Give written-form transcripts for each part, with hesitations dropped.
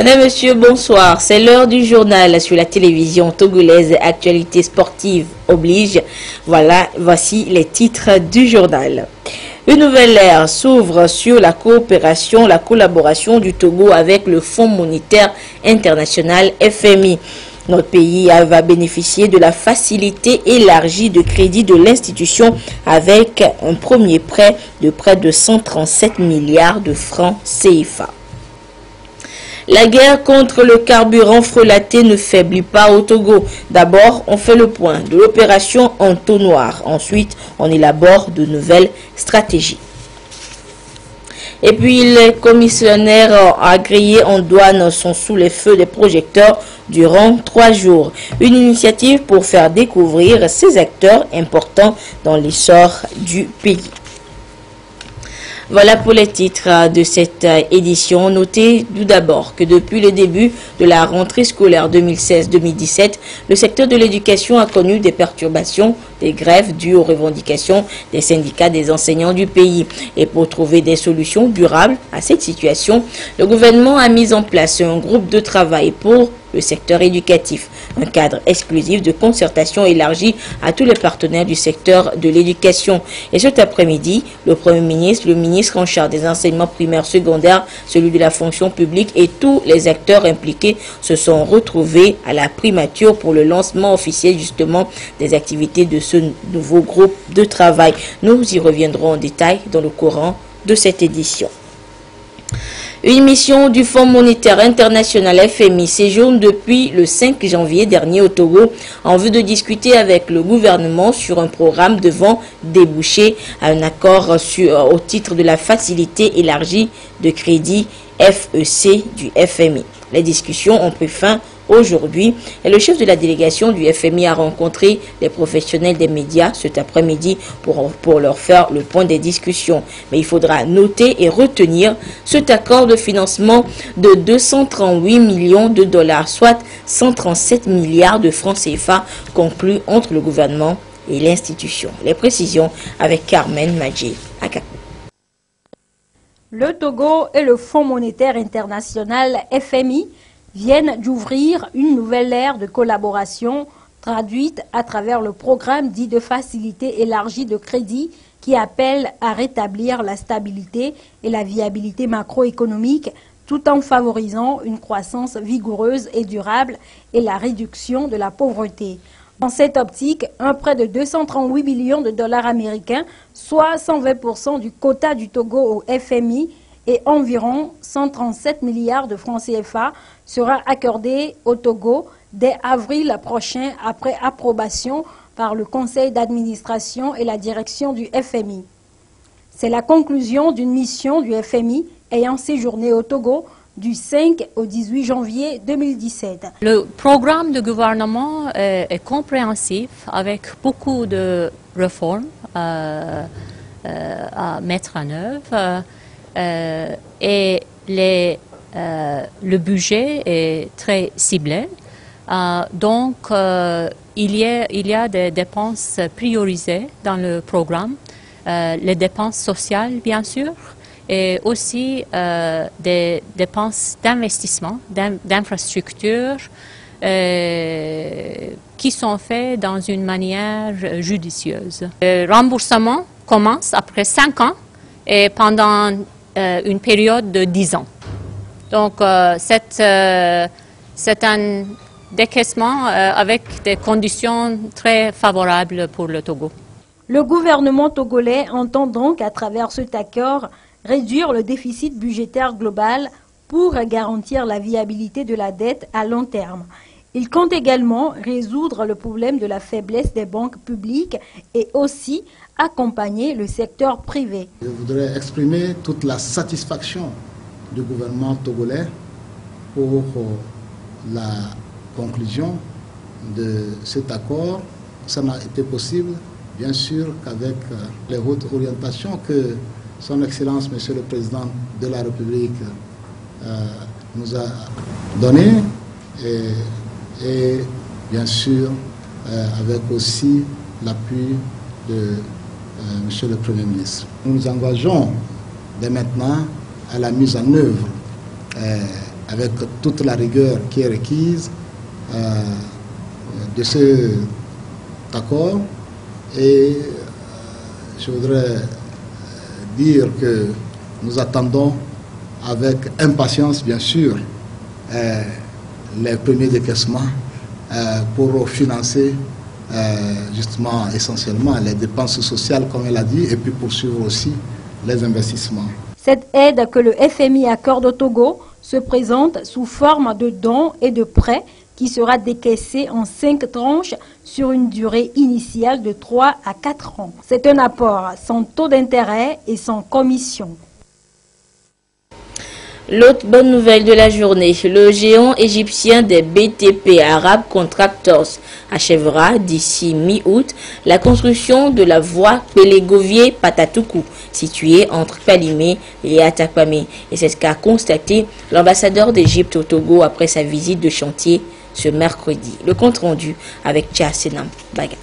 Madame, Monsieur, bonsoir. C'est l'heure du journal sur la télévision togolaise. Actualité sportive oblige. Voici les titres du journal. Une nouvelle ère s'ouvre sur la coopération, la collaboration du Togo avec le Fonds monétaire international FMI. Notre pays va bénéficier de la facilité élargie de crédit de l'institution avec un premier prêt de près de 137 milliards de francs CFA. La guerre contre le carburant frelaté ne faiblit pas au Togo. D'abord, on fait le point de l'opération Entonnoir. Ensuite, on élabore de nouvelles stratégies. Et puis, les commissionnaires agréés en douane sont sous les feux des projecteurs durant 3 jours. Une initiative pour faire découvrir ces acteurs importants dans l'essor du pays. Voilà pour les titres de cette édition. Notez tout d'abord que depuis le début de la rentrée scolaire 2016-2017, le secteur de l'éducation a connu des perturbations, des grèves dues aux revendications des syndicats des enseignants du pays. Et pour trouver des solutions durables à cette situation, le gouvernement a mis en place un groupe de travail pour le secteur éducatif, un cadre exclusif de concertation élargi à tous les partenaires du secteur de l'éducation. Et cet après-midi, le Premier ministre, le ministre en charge des enseignements primaires, secondaires, celui de la fonction publique et tous les acteurs impliqués se sont retrouvés à la primature pour le lancement officiel justement des activités de ce nouveau groupe de travail. Nous y reviendrons en détail dans le courant de cette édition. Une mission du Fonds monétaire international FMI séjourne depuis le 5 janvier dernier au Togo en vue de discuter avec le gouvernement sur un programme devant déboucher à un accord au titre de la facilité élargie de crédit FEC du FMI. Les discussions ont pris fin aujourd'hui et le chef de la délégation du FMI a rencontré les professionnels des médias cet après-midi pour leur faire le point des discussions. Mais il faudra noter et retenir cet accord de financement de 238 millions de dollars, soit 137 milliards de francs CFA conclu entre le gouvernement et l'institution. Les précisions avec Carmen Madji Akakou. Le Togo et le Fonds monétaire international FMI viennent d'ouvrir une nouvelle ère de collaboration traduite à travers le programme dit de facilité élargie de crédit qui appelle à rétablir la stabilité et la viabilité macroéconomique tout en favorisant une croissance vigoureuse et durable et la réduction de la pauvreté. Dans cette optique, un prêt de 238 millions de dollars américains, soit 120% du quota du Togo au FMI, et environ 137 milliards de francs CFA sera accordé au Togo dès avril prochain après approbation par le conseil d'administration et la direction du FMI. C'est la conclusion d'une mission du FMI ayant séjourné au Togo du 5 au 18 janvier 2017. Le programme de gouvernement est compréhensif avec beaucoup de réformes à mettre en œuvre. Et le budget est très ciblé. Donc, il y a des dépenses priorisées dans le programme, les dépenses sociales, bien sûr, et aussi des dépenses d'investissement, d'infrastructures, qui sont faites dans une manière judicieuse. Le remboursement commence après 5 ans et pendant une période de 10 ans. Donc, c'est un décaissement avec des conditions très favorables pour le Togo. Le gouvernement togolais entend donc, à travers cet accord, réduire le déficit budgétaire global pour garantir la viabilité de la dette à long terme. Il compte également résoudre le problème de la faiblesse des banques publiques et aussi accompagner le secteur privé. Je voudrais exprimer toute la satisfaction du gouvernement togolais pour la conclusion de cet accord. Ça n'a été possible, bien sûr, qu'avec les hautes orientations que Son Excellence, Monsieur le Président de la République, nous a données et bien sûr avec aussi l'appui de Monsieur le Premier ministre. Nous nous engageons dès maintenant à la mise en œuvre avec toute la rigueur qui est requise de cet accord. Et je voudrais dire que nous attendons avec impatience, bien sûr, les premiers décaissements pour financer justement essentiellement les dépenses sociales, comme elle a dit, et puis poursuivre aussi les investissements. Cette aide que le FMI accorde au Togo se présente sous forme de dons et de prêts qui sera décaissé en 5 tranches sur une durée initiale de 3 à 4 ans. C'est un apport sans taux d'intérêt et sans commission. L'autre bonne nouvelle de la journée, le géant égyptien des BTP Arab Contractors achèvera d'ici mi-août la construction de la voie Pélégovier-Patatoukou, située entre Palimé et Atakwame. Et c'est ce qu'a constaté l'ambassadeur d'Égypte au Togo après sa visite de chantier ce mercredi. Le compte rendu avec Tcha Senam Baga.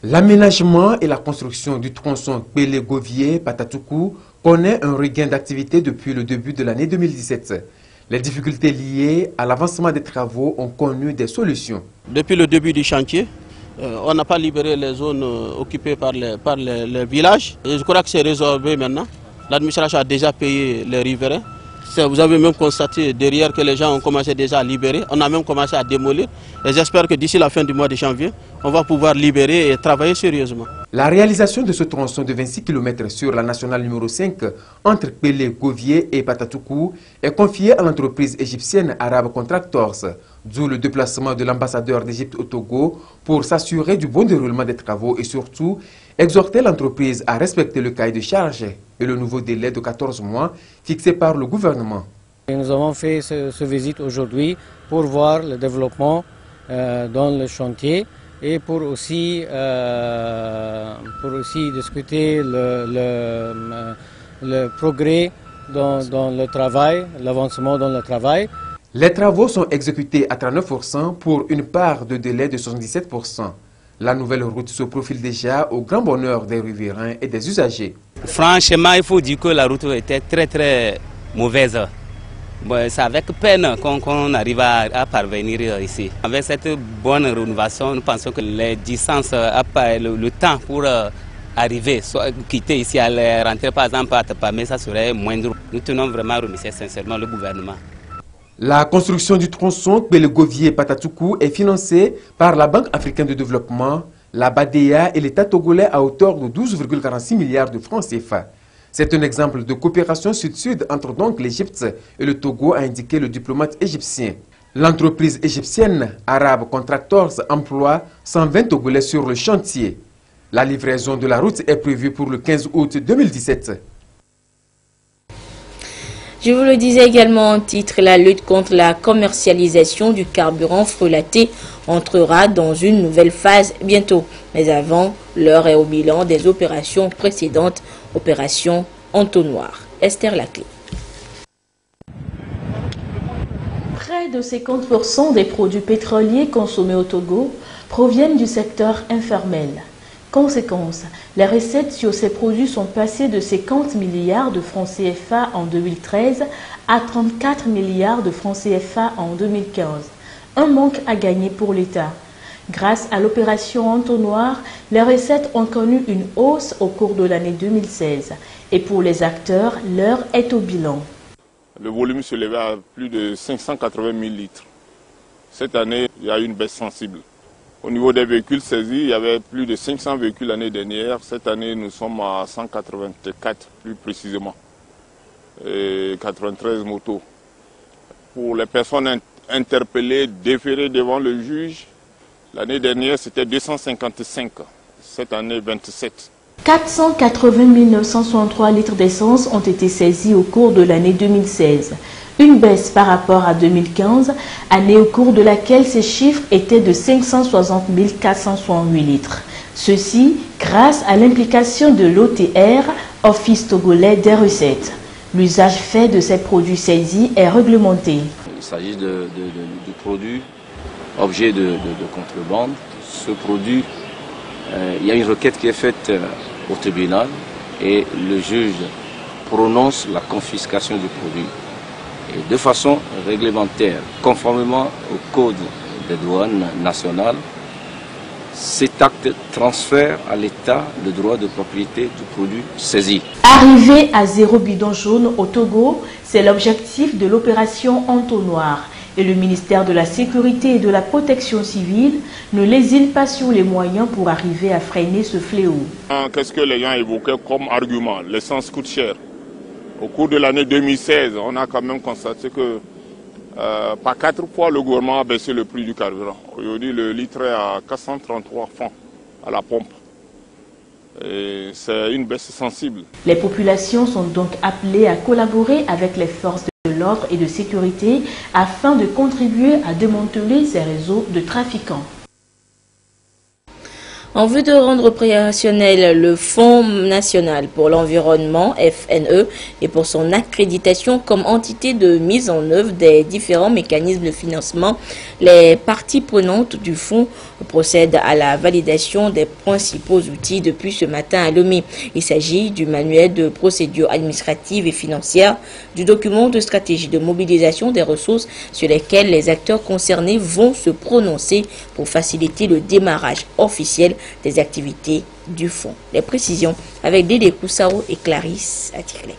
L'aménagement et la construction du tronçon Pélégovier-Patatoukou connaît un regain d'activité depuis le début de l'année 2017. Les difficultés liées à l'avancement des travaux ont connu des solutions. Depuis le début du chantier, on n'a pas libéré les zones occupées par les villages. Et je crois que c'est résorbé maintenant. L'administration a déjà payé les riverains. Vous avez même constaté derrière que les gens ont commencé déjà à libérer. On a même commencé à démolir. Et j'espère que d'ici la fin du mois de janvier, on va pouvoir libérer et travailler sérieusement. La réalisation de ce tronçon de 26 km sur la nationale numéro 5 entre Pélégovier et Patatoukou est confiée à l'entreprise égyptienne Arab Contractors, d'où le déplacement de l'ambassadeur d'Égypte au Togo pour s'assurer du bon déroulement des travaux et surtout exhorter l'entreprise à respecter le cahier de charge et le nouveau délai de 14 mois fixé par le gouvernement. Nous avons fait ce visite aujourd'hui pour voir le développement dans le chantier et pour aussi discuter le progrès dans le travail, l'avancement dans le travail. Les travaux sont exécutés à 39% pour une part de délai de 77%. La nouvelle route se profile déjà au grand bonheur des riverains et des usagers. Franchement, il faut dire que la route était très mauvaise. Bon, c'est avec peine qu'on arrive à parvenir ici. Avec cette bonne rénovation, nous pensons que les distances, le temps pour arriver, quitter ici, aller rentrer par exemple à Tapamé, ça serait moindre. Nous tenons vraiment à remercier sincèrement le gouvernement. La construction du tronçon Pélégovier-Patatoukou est financée par la Banque africaine de développement, la BADEA et l'État togolais à hauteur de 12,46 milliards de francs CFA. C'est un exemple de coopération sud-sud entre donc l'Égypte et le Togo, a indiqué le diplomate égyptien. L'entreprise égyptienne Arab Contractors emploie 120 Togolais sur le chantier. La livraison de la route est prévue pour le 15 août 2017. Je vous le disais également en titre, la lutte contre la commercialisation du carburant frelaté entrera dans une nouvelle phase bientôt. Mais avant, l'heure est au bilan des opérations précédentes, opération Entonnoir. Esther Laclé. Près de 50% des produits pétroliers consommés au Togo proviennent du secteur informel. Conséquence, les recettes sur ces produits sont passées de 50 milliards de francs CFA en 2013 à 34 milliards de francs CFA en 2015. Un manque à gagner pour l'État. Grâce à l'opération Entonnoir, les recettes ont connu une hausse au cours de l'année 2016. Et pour les acteurs, l'heure est au bilan. Le volume se levait à plus de 580 000 litres. Cette année, il y a eu une baisse sensible. Au niveau des véhicules saisis, il y avait plus de 500 véhicules l'année dernière. Cette année, nous sommes à 184 plus précisément. Et 93 motos. Pour les personnes interpellées, déférées devant le juge, l'année dernière, c'était 255. Cette année, 27. 480 963 litres d'essence ont été saisis au cours de l'année 2016. Une baisse par rapport à 2015, année au cours de laquelle ces chiffres étaient de 560 468 litres. Ceci grâce à l'implication de l'OTR, Office togolais des recettes. L'usage fait de ces produits saisis est réglementé. Il s'agit de produits, objet de contrebande. Ce produit, il y a une requête qui est faite au tribunal et le juge prononce la confiscation du produit et de façon réglementaire, conformément au code des douanes nationales. Cet acte transfère à l'État le droit de propriété du produit saisi. Arriver à 0 bidon jaune au Togo, c'est l'objectif de l'opération Entonnoir. Et le ministère de la Sécurité et de la Protection civile ne lésine pas sur les moyens pour arriver à freiner ce fléau. Qu'est-ce que les gens évoquaient comme argument? L'essence coûte cher. Au cours de l'année 2016, on a quand même constaté que par 4 fois, le gouvernement a baissé le prix du carburant. Aujourd'hui, le litre est à 433 francs à la pompe. C'est une baisse sensible. Les populations sont donc appelées à collaborer avec les forces de l'ordre et de sécurité afin de contribuer à démanteler ces réseaux de trafiquants. En vue de rendre opérationnel le Fonds national pour l'environnement, FNE, et pour son accréditation comme entité de mise en œuvre des différents mécanismes de financement, les parties prenantes du fonds procèdent à la validation des principaux outils depuis ce matin à Lomé. Il s'agit du manuel de procédures administratives et financières, du document de stratégie de mobilisation des ressources sur lesquels les acteurs concernés vont se prononcer pour faciliter le démarrage officiel des activités du fonds. Les précisions avec Dédé Koussao et Clarisse Atirlé.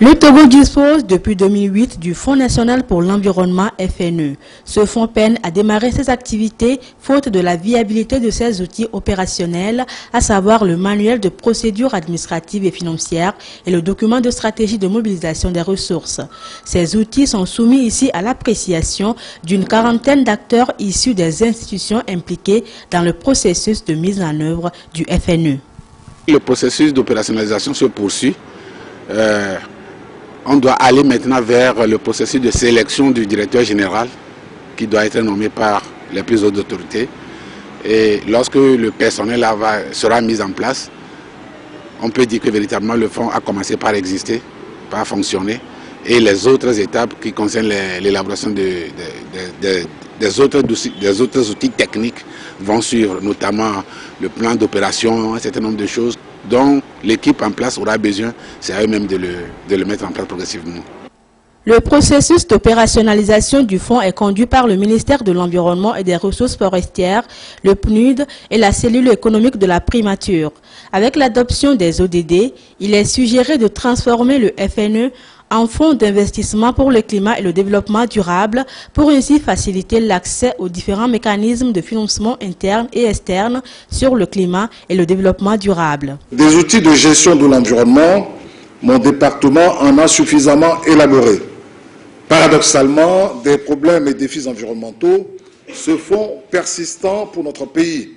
Le Togo dispose depuis 2008 du Fonds national pour l'environnement FNE. Ce fonds peine à démarrer ses activités faute de la viabilité de ses outils opérationnels, à savoir le manuel de procédures administratives et financières et le document de stratégie de mobilisation des ressources. Ces outils sont soumis ici à l'appréciation d'une quarantaine d'acteurs issus des institutions impliquées dans le processus de mise en œuvre du FNE. Le processus d'opérationnalisation se poursuit. On doit aller maintenant vers le processus de sélection du directeur général qui doit être nommé par les plus hautes autorités. Et lorsque le personnel sera mis en place, on peut dire que véritablement le fonds a commencé par exister, par fonctionner. Et les autres étapes qui concernent l'élaboration des autres outils techniques vont suivre, notamment le plan d'opération, un certain nombre de choses dont l'équipe en place aura besoin, c'est à eux-mêmes de le mettre en place progressivement. Le processus d'opérationnalisation du fonds est conduit par le ministère de l'Environnement et des Ressources forestières, le PNUD et la cellule économique de la primature. Avec l'adoption des ODD, il est suggéré de transformer le FNE en fonds d'investissement pour le climat et le développement durable pour ainsi faciliter l'accès aux différents mécanismes de financement interne et externe sur le climat et le développement durable. Des outils de gestion de l'environnement, mon département en a suffisamment élaboré. Paradoxalement, des problèmes et défis environnementaux se font persistants pour notre pays,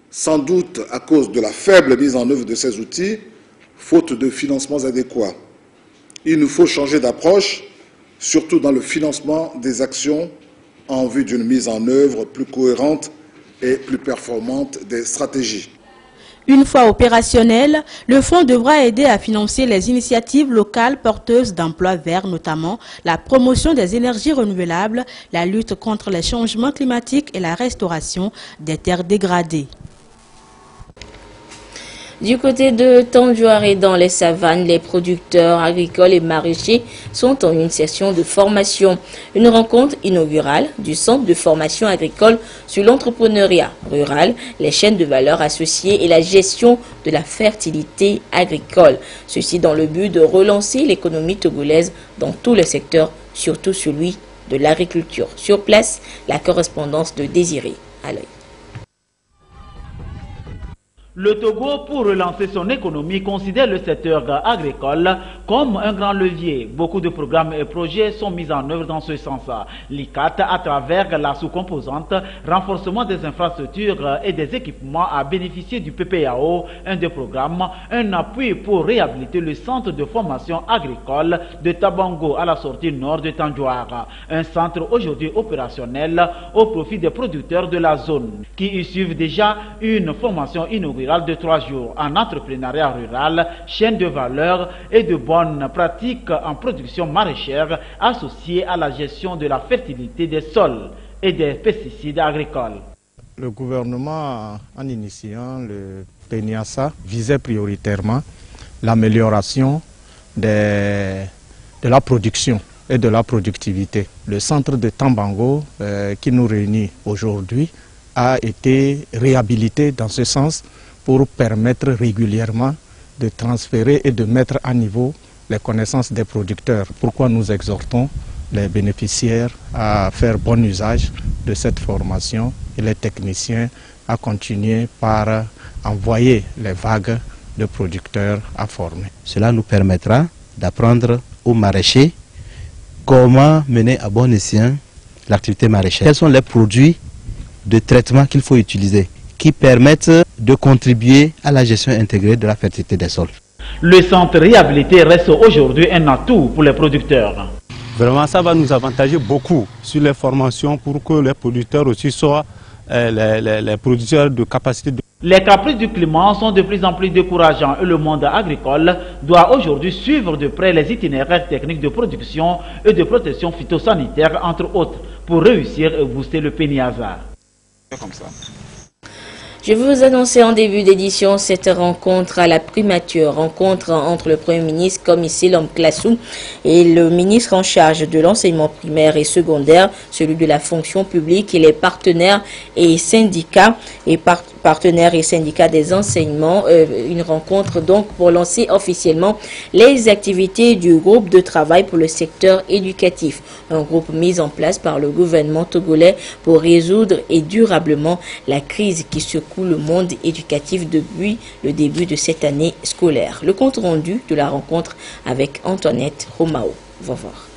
sans doute à cause de la faible mise en œuvre de ces outils, faute de financements adéquats. Il nous faut changer d'approche, surtout dans le financement des actions en vue d'une mise en œuvre plus cohérente et plus performante des stratégies. Une fois opérationnel, le fonds devra aider à financer les initiatives locales porteuses d'emplois verts, notamment la promotion des énergies renouvelables, la lutte contre les changements climatiques et la restauration des terres dégradées. Du côté de Tandjouaré, dans les savanes, les producteurs agricoles et maraîchers sont en une session de formation. Une rencontre inaugurale du Centre de formation agricole sur l'entrepreneuriat rural, les chaînes de valeur associées et la gestion de la fertilité agricole. Ceci dans le but de relancer l'économie togolaise dans tous les secteurs, surtout celui de l'agriculture. Sur place, la correspondance de Désiré à l'œil. Le Togo, pour relancer son économie, considère le secteur agricole comme un grand levier. Beaucoup de programmes et projets sont mis en œuvre dans ce sens. L'ICAT, à travers la sous-composante renforcement des infrastructures et des équipements, a bénéficié du PPAO, un des programmes, un appui pour réhabiliter le centre de formation agricole de Tabango à la sortie nord de Tandjouar. Un centre aujourd'hui opérationnel au profit des producteurs de la zone qui y suivent déjà une formation inaugurale de 3 jours en entrepreneuriat rural, chaîne de valeur et de bonnes pratiques en production maraîchère associées à la gestion de la fertilité des sols et des pesticides agricoles. Le gouvernement, en initiant le PENIASA, visait prioritairement l'amélioration de la production et de la productivité. Le centre de Tambango, qui nous réunit aujourd'hui, a été réhabilité dans ce sens pour permettre régulièrement de transférer et de mettre à niveau les connaissances des producteurs. Pourquoi nous exhortons les bénéficiaires à faire bon usage de cette formation et les techniciens à continuer par envoyer les vagues de producteurs à former. Cela nous permettra d'apprendre aux maraîchers comment mener à bon escient l'activité maraîchère. Quels sont les produits de traitement qu'il faut utiliser qui permettent de contribuer à la gestion intégrée de la fertilité des sols. Le centre réhabilité reste aujourd'hui un atout pour les producteurs. Vraiment, ça va nous avantager beaucoup sur les formations pour que les producteurs aussi soient les producteurs de capacité. Les caprices du climat sont de plus en plus décourageants et le monde agricole doit aujourd'hui suivre de près les itinéraires techniques de production et de protection phytosanitaire, entre autres, pour réussir et booster le PENIASA. Comme ça. Je vais vous annoncer en début d'édition cette rencontre à la primature, rencontre entre le Premier ministre Komissi Lomklassou et le ministre en charge de l'enseignement primaire et secondaire, celui de la fonction publique et les partenaires et syndicats des enseignements. Une rencontre donc pour lancer officiellement les activités du groupe de travail pour le secteur éducatif. Un groupe mis en place par le gouvernement togolais pour résoudre et durablement la crise qui secoue le monde éducatif depuis le début de cette année scolaire. Le compte rendu de la rencontre avec Antoinette Romao. Va voir.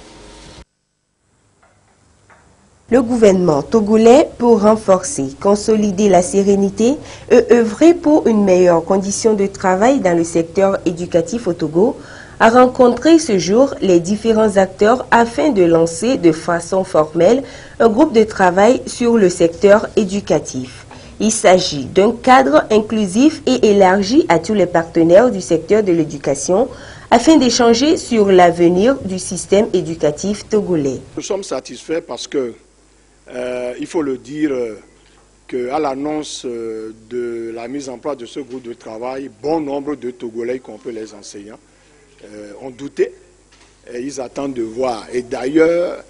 Le gouvernement togolais, pour renforcer, consolider la sérénité et œuvrer pour une meilleure condition de travail dans le secteur éducatif au Togo, a rencontré ce jour les différents acteurs afin de lancer de façon formelle un groupe de travail sur le secteur éducatif. Il s'agit d'un cadre inclusif et élargi à tous les partenaires du secteur de l'éducation afin d'échanger sur l'avenir du système éducatif togolais. Nous sommes satisfaits parce que, il faut le dire, qu'à l'annonce de la mise en place de ce groupe de travail, bon nombre de Togolais, y compris les enseignants, ont douté et ils attendent de voir. Et d'ailleurs,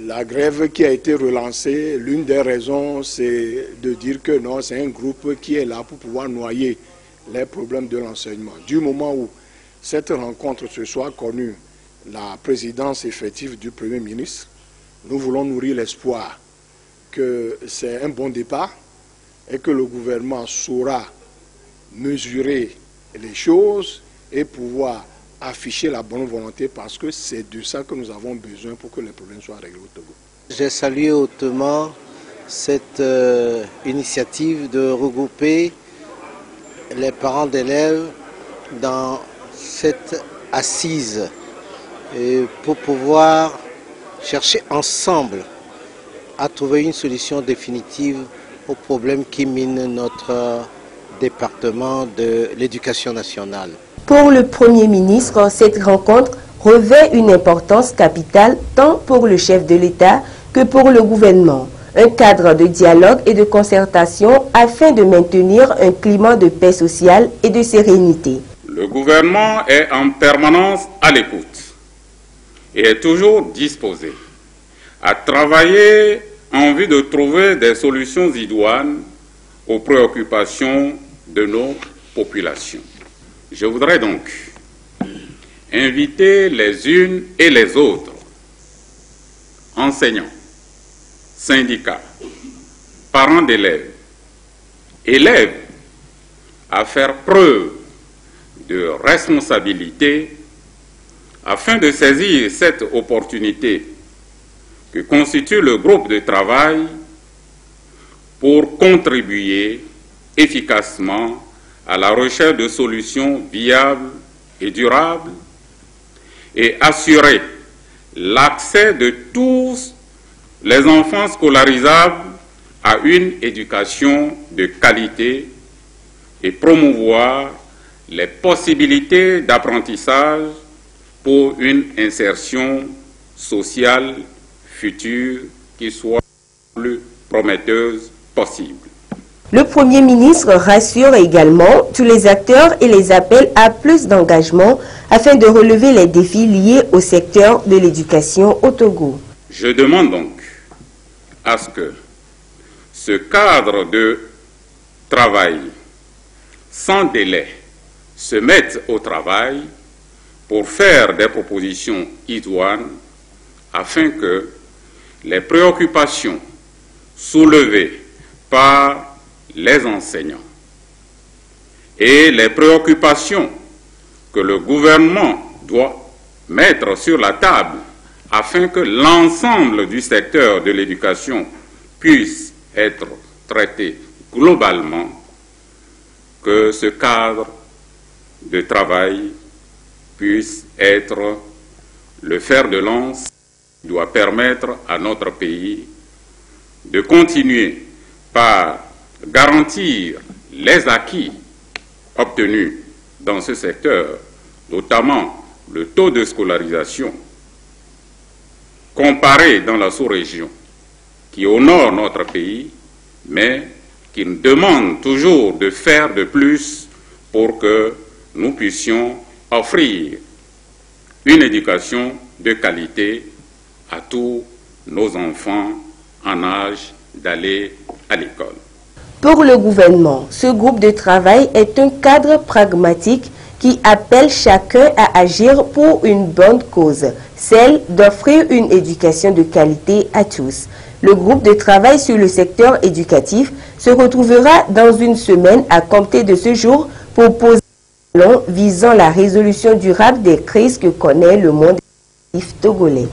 la grève qui a été relancée, l'une des raisons, c'est de dire que non, c'est un groupe qui est là pour pouvoir noyer les problèmes de l'enseignement. Du moment où cette rencontre se soit connue, la présidence effective du Premier ministre, nous voulons nourrir l'espoir que c'est un bon départ et que le gouvernement saura mesurer les choses et pouvoir afficher la bonne volonté parce que c'est de ça que nous avons besoin pour que les problèmes soient réglés au Togo. J'ai salué hautement cette initiative de regrouper les parents d'élèves dans cette assise pour pouvoir chercher ensemble à trouver une solution définitive aux problèmes qui minent notre département de l'éducation nationale. Pour le Premier ministre, cette rencontre revêt une importance capitale tant pour le chef de l'État que pour le gouvernement. Un cadre de dialogue et de concertation afin de maintenir un climat de paix sociale et de sérénité. Le gouvernement est en permanence à l'écoute et est toujours disposé à travailler en vue de trouver des solutions idoines aux préoccupations de nos populations. Je voudrais donc inviter les unes et les autres, enseignants, syndicats, parents d'élèves, élèves, à faire preuve de responsabilité afin de saisir cette opportunité que constitue le groupe de travail pour contribuer efficacement à la recherche de solutions viables et durables et assurer l'accès de tous les enfants scolarisables à une éducation de qualité et promouvoir les possibilités d'apprentissage pour une insertion sociale future qui soit le plus prometteuse possible. Le Premier ministre rassure également tous les acteurs et les appelle à plus d'engagement afin de relever les défis liés au secteur de l'éducation au Togo. Je demande donc à ce que ce cadre de travail sans délai se mette au travail pour faire des propositions idoines afin que les préoccupations soulevées par les enseignants et les préoccupations que le gouvernement doit mettre sur la table afin que l'ensemble du secteur de l'éducation puisse être traité globalement, que ce cadre de travail puisse être le fer de lance qui doit permettre à notre pays de continuer par garantir les acquis obtenus dans ce secteur, notamment le taux de scolarisation comparé dans la sous-région qui honore notre pays, mais qui nous demande toujours de faire de plus pour que nous puissions offrir une éducation de qualité à tous nos enfants en âge d'aller à l'école. Pour le gouvernement, ce groupe de travail est un cadre pragmatique qui appelle chacun à agir pour une bonne cause, celle d'offrir une éducation de qualité à tous. Le groupe de travail sur le secteur éducatif se retrouvera dans une semaine à compter de ce jour pour poser un plan visant la résolution durable des crises que connaît le monde éducatif togolais.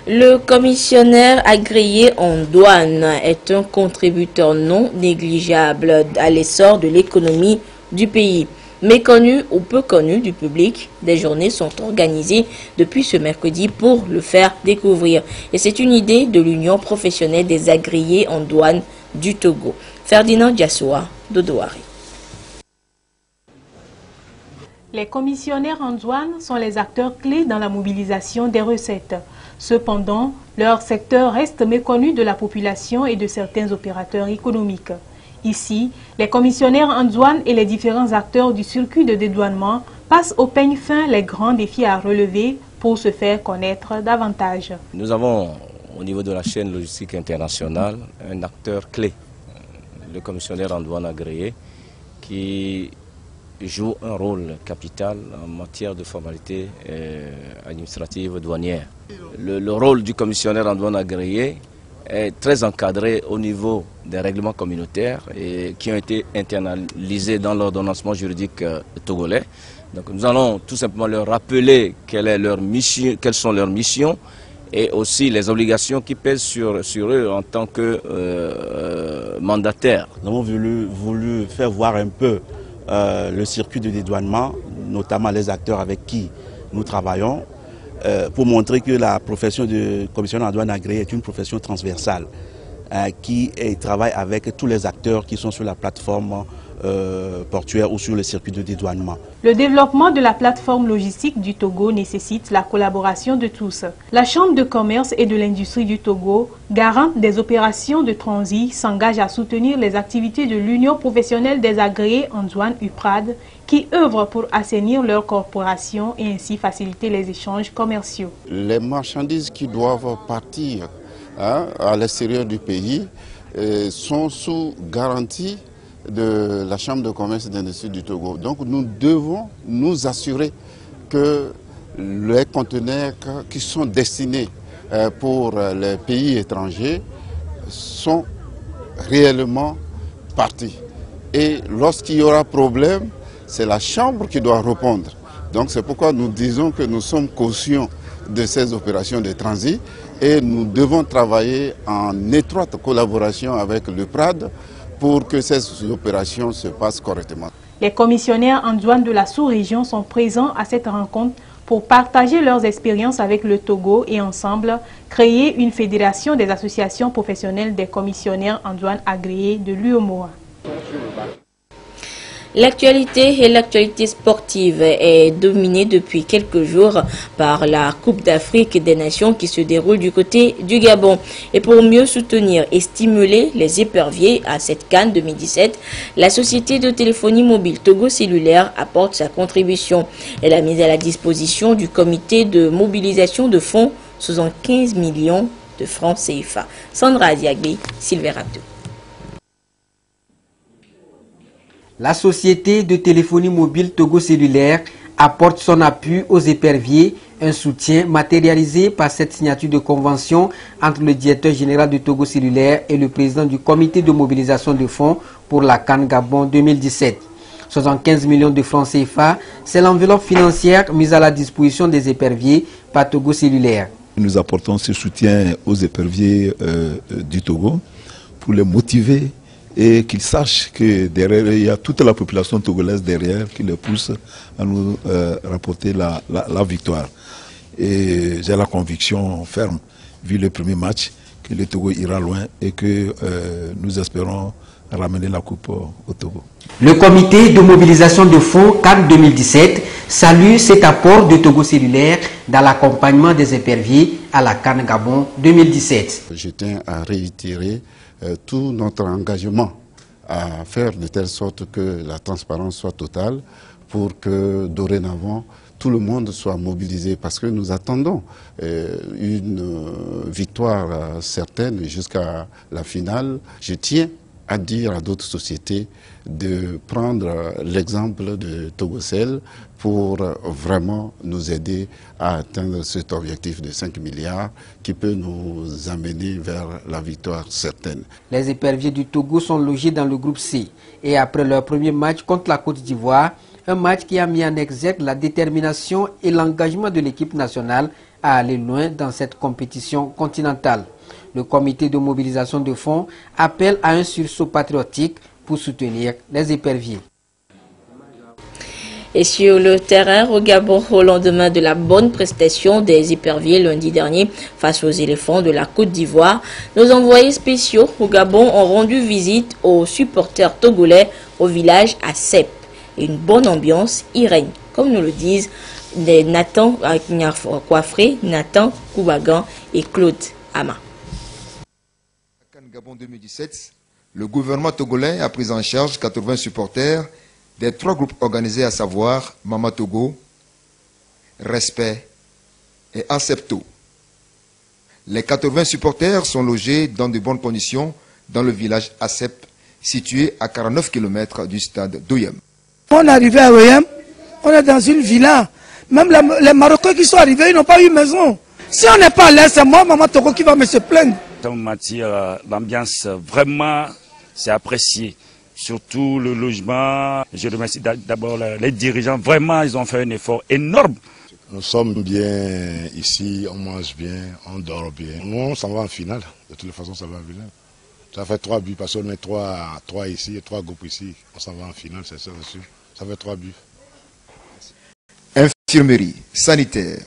Le commissionnaire agréé en douane est un contributeur non négligeable à l'essor de l'économie du pays. Méconnu ou peu connu du public, des journées sont organisées depuis ce mercredi pour le faire découvrir. Et c'est une idée de l'Union professionnelle des agréés en douane du Togo. Ferdinand Diassoa, Dodouari. Les commissionnaires en douane sont les acteurs clés dans la mobilisation des recettes. Cependant, leur secteur reste méconnu de la population et de certains opérateurs économiques. Ici, les commissionnaires en douane et les différents acteurs du circuit de dédouanement passent au peigne fin les grands défis à relever pour se faire connaître davantage. Nous avons au niveau de la chaîne logistique internationale un acteur clé, le commissionnaire en douane agréé, qui joue un rôle capital en matière de formalités administratives douanières. Le rôle du commissionnaire en douane agréé est très encadré au niveau des règlements communautaires et qui ont été internalisés dans l'ordonnancement juridique togolais. Donc nous allons tout simplement leur rappeler quelles sont leurs missions et aussi les obligations qui pèsent sur eux en tant que mandataires. Nous avons voulu faire voir un peu le circuit de dédouanement, notamment les acteurs avec qui nous travaillons, pour montrer que la profession de commissionnaire en douane agréé est une profession transversale qui travaille avec tous les acteurs qui sont sur la plateforme portuaire ou sur le circuit de dédouanement. Le développement de la plateforme logistique du Togo nécessite la collaboration de tous. La Chambre de commerce et de l'industrie du Togo, garante des opérations de transit, s'engage à soutenir les activités de l'Union professionnelle des agréés en douane UPRAD qui œuvrent pour assainir leur corporation et ainsi faciliter les échanges commerciaux. Les marchandises qui doivent partir à l'extérieur du pays sont sous garantie de la Chambre de commerce et d'industrie du Togo. Donc nous devons nous assurer que les conteneurs qui sont destinés pour les pays étrangers sont réellement partis. Et lorsqu'il y aura problème, c'est la Chambre qui doit répondre. Donc c'est pourquoi nous disons que nous sommes conscients de ces opérations de transit et nous devons travailler en étroite collaboration avec le PRAD pour que ces opérations se passent correctement. Les commissionnaires en douane de la sous-région sont présents à cette rencontre pour partager leurs expériences avec le Togo et ensemble créer une fédération des associations professionnelles des commissionnaires en douane agréés de l'UEMOA. L'actualité et l'actualité sportive est dominée depuis quelques jours par la Coupe d'Afrique des Nations qui se déroule du côté du Gabon. Et pour mieux soutenir et stimuler les éperviers à cette CAN 2017, la société de téléphonie mobile Togo Cellulaire apporte sa contribution. Elle a mis à la disposition du comité de mobilisation de fonds 75 millions de francs CFA. Sandra Adiagbe, Silveracto. La société de téléphonie mobile Togo Cellulaire apporte son appui aux éperviers, un soutien matérialisé par cette signature de convention entre le directeur général de Togo Cellulaire et le président du comité de mobilisation de fonds pour la CAN Gabon 2017. 75 millions de francs CFA, c'est l'enveloppe financière mise à la disposition des éperviers par Togo Cellulaire. Nous apportons ce soutien aux éperviers du Togo pour les motiver et qu'ils sachent que derrière, il y a toute la population togolaise derrière qui les pousse à nous rapporter la victoire. Et j'ai la conviction ferme, vu le premier match, que le Togo ira loin et que nous espérons ramener la coupe au Togo. Le comité de mobilisation de fonds CAN 2017 salue cet apport de Togo Cellulaire dans l'accompagnement des éperviers à la CAN Gabon 2017. Je tiens à réitérer tout notre engagement à faire de telle sorte que la transparence soit totale pour que dorénavant tout le monde soit mobilisé parce que nous attendons une victoire certaine jusqu'à la finale. Je tiens à dire à d'autres sociétés de prendre l'exemple de Togocel pour vraiment nous aider à atteindre cet objectif de 5 milliards qui peut nous amener vers la victoire certaine. Les éperviers du Togo sont logés dans le groupe C et après leur premier match contre la Côte d'Ivoire, un match qui a mis en exergue la détermination et l'engagement de l'équipe nationale à aller loin dans cette compétition continentale. Le comité de mobilisation de fonds appelle à un sursaut patriotique pour soutenir les éperviers. Et sur le terrain au Gabon, au lendemain de la bonne prestation des éperviers lundi dernier face aux éléphants de la Côte d'Ivoire, nos envoyés spéciaux au Gabon ont rendu visite aux supporters togolais au village Assep. Et une bonne ambiance y règne, comme nous le disent Nathan Coiffré, Nathan Koubagan et Claude Ama. Gabon 2017, le gouvernement togolais a pris en charge 80 supporters des 3 groupes organisés, à savoir Mama Togo, Respect et Acepto. Les 80 supporters sont logés dans de bonnes conditions dans le village Acep, situé à 49 km du stade d'Oyem. On est arrivé à Oyem, on est dans une villa. Même les Marocains qui sont arrivés, ils n'ont pas eu maison. Si on n'est pas à l'aise, c'est moi, Mama Togo, qui va me se plaindre. En matière d'ambiance, vraiment, c'est apprécié. Surtout le logement. Je remercie d'abord les dirigeants. Vraiment, ils ont fait un effort énorme. Nous sommes bien ici, on mange bien, on dort bien. Nous, on s'en va en finale. De toute façon, ça va en finale. Ça fait 3 buts parce qu'on est 3 ici et 3 groupes ici. On s'en va en finale, c'est sûr. Ça fait 3 buts. Infirmerie, sanitaire,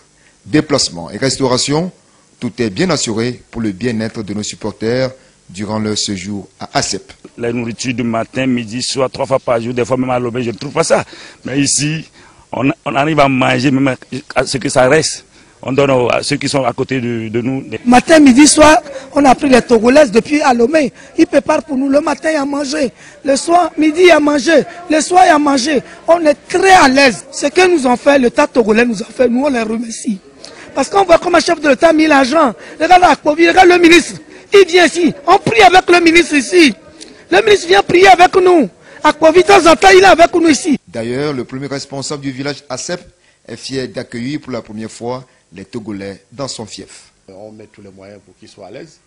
déplacement et restauration. Tout est bien assuré pour le bien-être de nos supporters durant leur séjour à Acep. La nourriture du matin, midi, soir, 3 fois par jour, des fois même à l'aube, je ne trouve pas ça. Mais ici, on arrive à manger même à ce que ça reste. On donne à ceux qui sont à côté de nous. Matin, midi, soir, on a pris les Togolaises depuis Alomé. Ils préparent pour nous le matin à manger. Le soir, midi à manger. Le soir à manger. On est très à l'aise. Ce que nous ont fait, l'État togolais nous a fait, nous on les remercie. Parce qu'on voit comme un chef de l'État a mis l'argent. Regarde Akpovi, regarde le ministre. Il vient ici. On prie avec le ministre ici. Le ministre vient prier avec nous. Akpovi, de temps en temps, il est avec nous ici. D'ailleurs, le premier responsable du village Acep est fier d'accueillir pour la première fois les Togolais dans son fief. On met tous les moyens pour qu'ils soient à l'aise.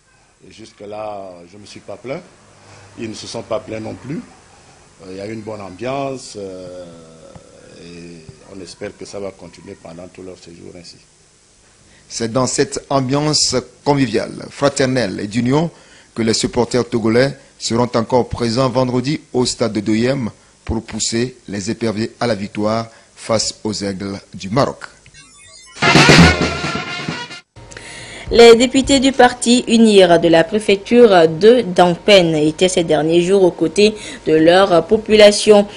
Et jusque-là, je ne me suis pas plaint. Ils ne se sont pas plaints non plus. Il y a une bonne ambiance. Et on espère que ça va continuer pendant tout leur séjour ainsi. C'est dans cette ambiance conviviale, fraternelle et d'union que les supporters togolais seront encore présents vendredi au stade de Doyem pour pousser les éperviers à la victoire face aux aigles du Maroc. Les députés du parti UNIR de la préfecture de Dampen étaient ces derniers jours aux côtés de leur population.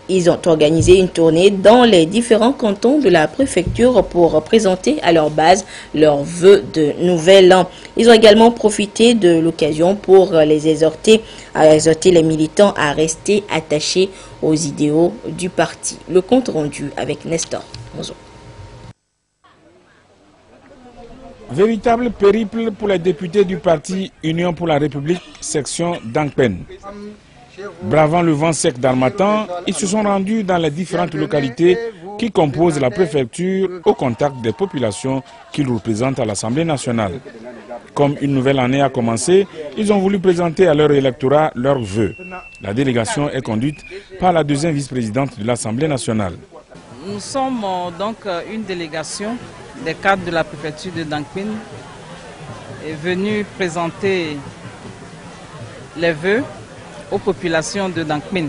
Ils ont organisé une tournée dans les différents cantons de la préfecture pour présenter à leur base leurs vœux de nouvel an. Ils ont également profité de l'occasion pour les exhorter les militants à rester attachés aux idéaux du parti. Le compte rendu avec Nestor Monzo. Véritable périple pour les députés du parti Union pour la République, section d'Angpen. Bravant le vent sec d'Harmattan, ils se sont rendus dans les différentes localités qui composent la préfecture au contact des populations qu'ils représentent à l'Assemblée nationale. Comme une nouvelle année a commencé, ils ont voulu présenter à leur électorat leurs vœux. La délégation est conduite par la deuxième vice-présidente de l'Assemblée nationale. Nous sommes donc une délégation des cadres de la préfecture de Dangpin est venue présenter les vœux aux populations de Dangpin.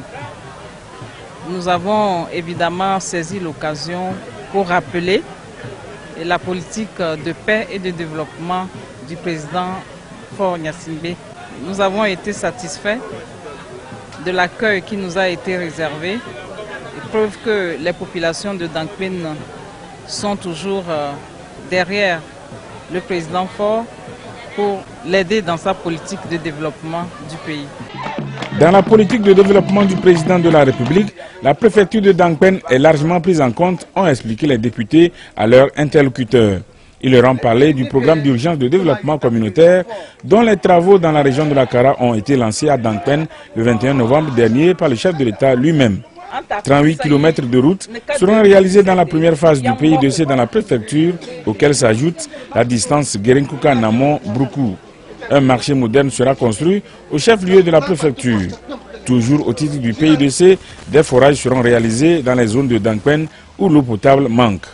Nous avons évidemment saisi l'occasion pour rappeler la politique de paix et de développement du président Faure Gnassingbé. Nous avons été satisfaits de l'accueil qui nous a été réservé, preuve que les populations de Dangpin sont toujours derrière le président Faure pour l'aider dans sa politique de développement du pays. Dans la politique de développement du président de la République, la préfecture de Dangpen est largement prise en compte, ont expliqué les députés à leurs interlocuteurs. Ils leur ont parlé du programme d'urgence de développement communautaire dont les travaux dans la région de la Kara ont été lancés à Dangpen le 21 novembre dernier par le chef de l'État lui-même. 38 km de route seront réalisés dans la première phase du PIDC dans la préfecture, auquel s'ajoute la distance Guérinkuka-Namon-Broukou. Un marché moderne sera construit au chef-lieu de la préfecture. Toujours au titre du PIDC, des forages seront réalisés dans les zones de Dangpen où l'eau potable manque.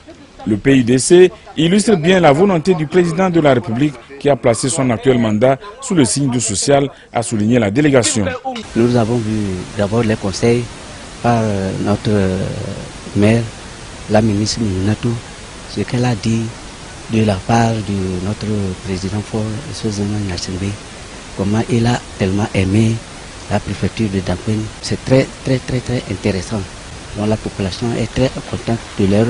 Le PIDC illustre bien la volonté du président de la République qui a placé son actuel mandat sous le signe du social, a souligné la délégation. Nous avons vu d'abord les conseils par notre maire, la ministre Minatou, ce qu'elle a dit de la part de notre président Faure Gnassingbé, comment il a tellement aimé la préfecture de Dangpen. C'est très intéressant. Donc la population est très contente de leur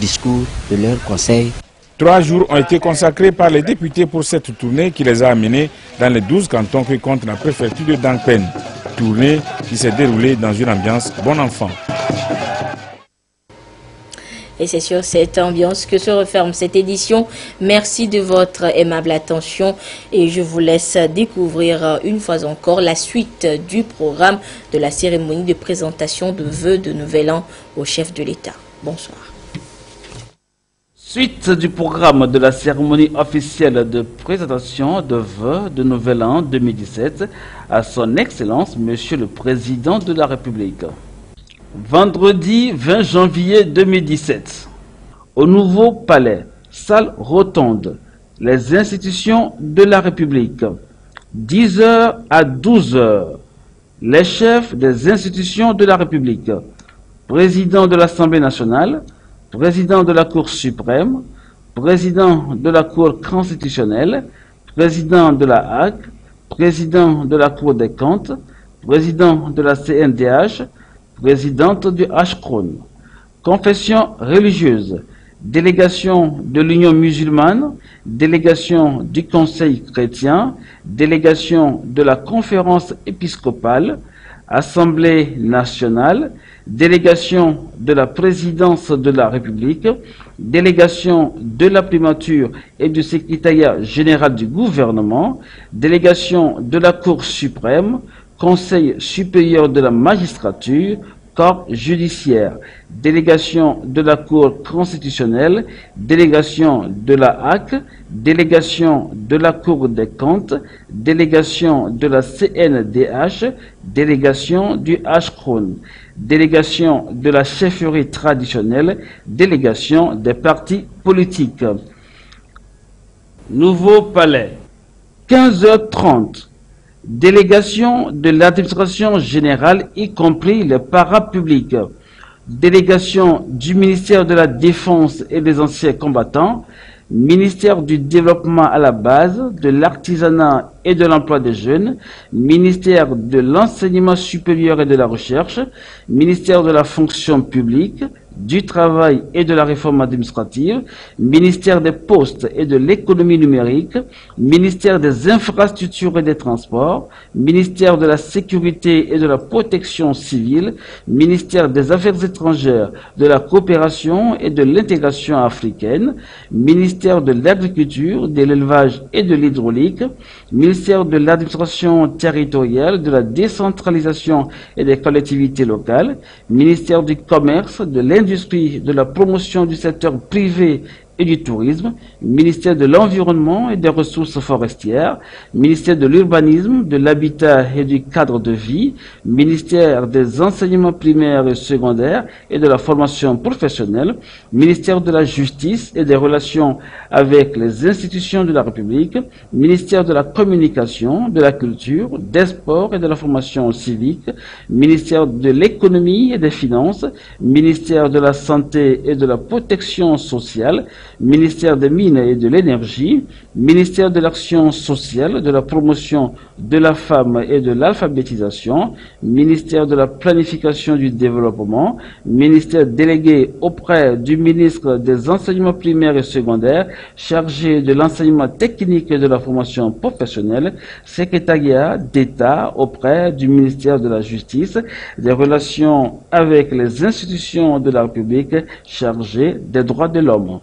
discours, de leurs conseils. 3 jours ont été consacrés par les députés pour cette tournée qui les a amenés dans les 12 cantons que compte la préfecture de Dangpen. Tournée qui s'est déroulée dans une ambiance bon enfant. Et c'est sur cette ambiance que se referme cette édition. Merci de votre aimable attention et je vous laisse découvrir une fois encore la suite du programme de la cérémonie de présentation de vœux de Nouvel An au chef de l'État. Bonsoir. Suite du programme de la cérémonie officielle de présentation de vœux de Nouvel An 2017 à son Excellence, Monsieur le Président de la République. Vendredi 20 janvier 2017, au Nouveau Palais, salle rotonde, les institutions de la République. 10h à 12h, les chefs des institutions de la République, président de l'Assemblée nationale, président de la Cour suprême, président de la Cour constitutionnelle, président de la HAC, président de la Cour des comptes, président de la CNDH, présidente du HCRON, confession religieuse, délégation de l'Union musulmane, délégation du Conseil chrétien, délégation de la conférence épiscopale, Assemblée nationale, délégation de la présidence de la République, délégation de la primature et du secrétariat général du gouvernement, délégation de la Cour suprême, Conseil supérieur de la magistrature, corps judiciaire, délégation de la Cour constitutionnelle, délégation de la HAC, délégation de la Cour des comptes, délégation de la CNDH, délégation du HCRON, délégation de la chefferie traditionnelle, délégation des partis politiques. Nouveau Palais, 15h30. Délégation de l'administration générale, y compris les parapublics. Délégation du ministère de la Défense et des anciens combattants, ministère du développement à la base, de l'artisanat et de l'emploi des jeunes, ministère de l'enseignement supérieur et de la recherche, ministère de la fonction publique, du travail et de la réforme administrative, ministère des postes et de l'économie numérique, ministère des infrastructures et des transports, ministère de la sécurité et de la protection civile, ministère des affaires étrangères, de la coopération et de l'intégration africaine, ministère de l'agriculture, de l'élevage et de l'hydraulique, ministère de l'administration territoriale, de la décentralisation et des collectivités locales, ministère du commerce, de l'industrie, de la promotion du secteur privé et du tourisme, ministère de l'environnement et des ressources forestières, ministère de l'urbanisme, de l'habitat et du cadre de vie, ministère des enseignements primaires et secondaires et de la formation professionnelle, ministère de la justice et des relations avec les institutions de la République, ministère de la communication, de la culture, des sports et de la formation civique, ministère de l'économie et des finances, ministère de la santé et de la protection sociale, ministère des Mines et de l'Énergie, ministère de l'Action sociale, de la promotion de la femme et de l'alphabétisation, ministère de la Planification du développement, ministère délégué auprès du ministre des Enseignements primaires et secondaires, chargé de l'enseignement technique et de la formation professionnelle, secrétariat d'État auprès du ministère de la Justice, des relations avec les institutions de la République, chargé des droits de l'homme.